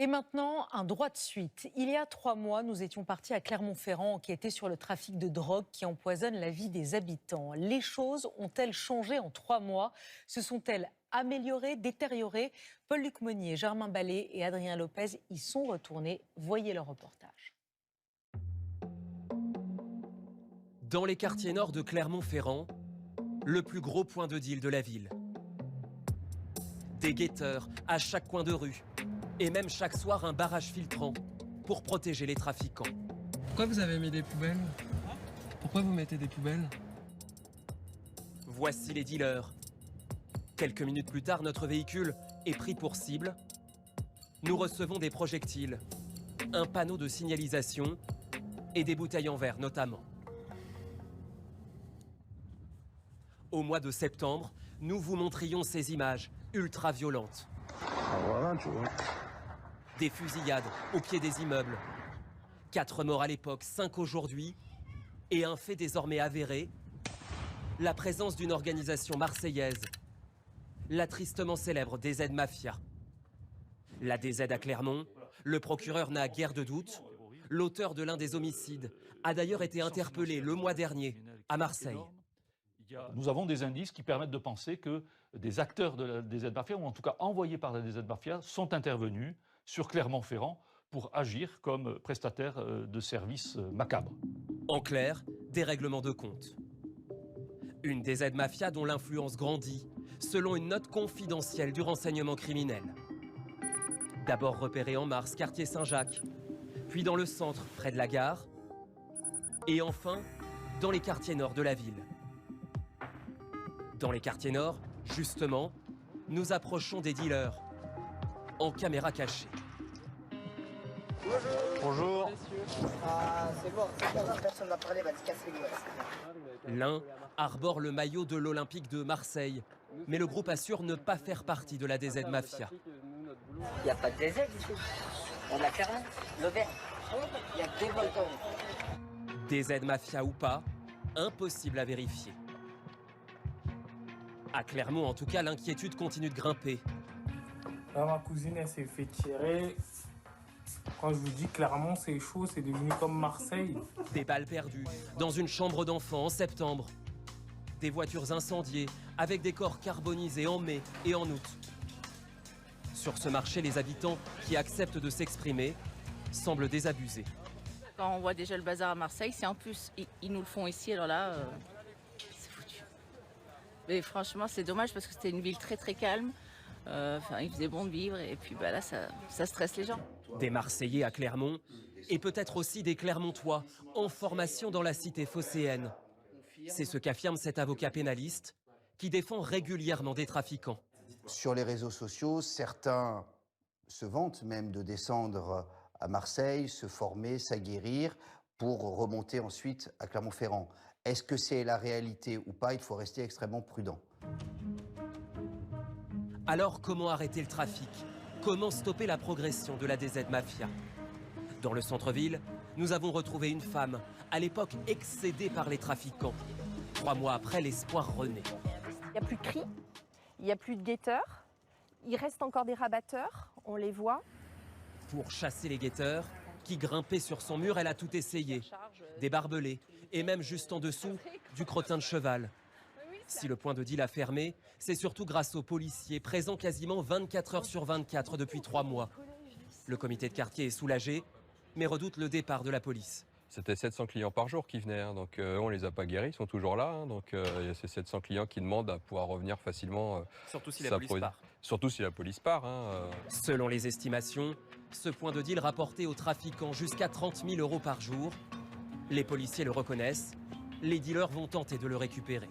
Et maintenant, un droit de suite. Il y a 3 mois, nous étions partis à Clermont-Ferrand enquêter sur le trafic de drogue qui empoisonne la vie des habitants. Les choses ont-elles changé en 3 mois? Se sont-elles améliorées, détériorées? Paul-Luc Monnier, Germain Ballet et Adrien Lopez y sont retournés. Voyez leur reportage. Dans les quartiers nord de Clermont-Ferrand, le plus gros point de deal de la ville. Des guetteurs à chaque coin de rue. Et même chaque soir un barrage filtrant pour protéger les trafiquants. Pourquoi vous avez mis des poubelles? Pourquoi vous mettez des poubelles? Voici les dealers. Quelques minutes plus tard, notre véhicule est pris pour cible. Nous recevons des projectiles, un panneau de signalisation et des bouteilles en verre notamment. Au mois de septembre, nous vous montrions ces images ultra violentes. Voilà, tu vois. Des fusillades au pied des immeubles. 4 morts à l'époque, 5 aujourd'hui. Et un fait désormais avéré, la présence d'une organisation marseillaise, la tristement célèbre DZ Mafia. La DZ à Clermont, le procureur n'a guère de doute. L'auteur de l'un des homicides a d'ailleurs été interpellé le mois dernier à Marseille. Nous avons des indices qui permettent de penser que des acteurs de la DZ Mafia, ou en tout cas envoyés par la DZ Mafia, sont intervenus sur Clermont-Ferrand pour agir comme prestataires de services macabres. En clair, des règlements de compte. Une DZ Mafia dont l'influence grandit, selon une note confidentielle du renseignement criminel. D'abord repérée en Mars, quartier Saint-Jacques, puis dans le centre, près de la gare, et enfin dans les quartiers nord de la ville. Dans les quartiers nord, justement, nous approchons des dealers, en caméra cachée. Bonjour. Ah, c'est bon, personne n'a parlé, va te casser les doigts. L'un arbore le maillot de l'Olympique de Marseille, mais le groupe assure ne pas faire partie de la DZ Mafia. Il n'y a pas de DZ ici. On a Clermont, l'Auvergne. Il y a que des volcans. DZ Mafia ou pas, impossible à vérifier. À Clermont, en tout cas, l'inquiétude continue de grimper. Là, ma cousine, elle s'est fait tirer. Quand je vous dis Clermont, c'est chaud, c'est devenu comme Marseille. Des balles perdues dans une chambre d'enfant en septembre. Des voitures incendiées avec des corps carbonisés en mai et en août. Sur ce marché, les habitants qui acceptent de s'exprimer semblent désabusés. Quand on voit déjà le bazar à Marseille, c'est en plus, ils nous le font ici, alors là, c'est foutu. Mais franchement, c'est dommage parce que c'était une ville très très calme. Il faisait bon de vivre et puis là, ça stresse les gens. Des Marseillais à Clermont et peut-être aussi des Clermontois en formation dans la cité phocéenne. C'est ce qu'affirme cet avocat pénaliste qui défend régulièrement des trafiquants. Sur les réseaux sociaux, certains se vantent même de descendre à Marseille, se former, s'aguerrir pour remonter ensuite à Clermont-Ferrand. Est-ce que c'est la réalité ou pas? Il faut rester extrêmement prudent. Alors comment arrêter le trafic? Comment stopper la progression de la DZ Mafia? Dans le centre-ville, nous avons retrouvé une femme, à l'époque excédée par les trafiquants. 3 mois après, l'espoir renaît. Il n'y a plus de cris, il n'y a plus de guetteurs, il reste encore des rabatteurs, on les voit. Pour chasser les guetteurs, qui grimpaient sur son mur, elle a tout essayé. Des barbelés, et même juste en dessous, du crottin de cheval. Si le point de deal a fermé, c'est surtout grâce aux policiers, présents quasiment 24 heures sur 24 depuis 3 mois. Le comité de quartier est soulagé, mais redoute le départ de la police. C'était 700 clients par jour qui venaient, donc on ne les a pas guéris, ils sont toujours là. Donc il y a ces 700 clients qui demandent à pouvoir revenir facilement. Surtout si la police part. Surtout si la police part. Selon les estimations, ce point de deal rapportait aux trafiquants jusqu'à 30 000 € par jour. Les policiers le reconnaissent, les dealers vont tenter de le récupérer.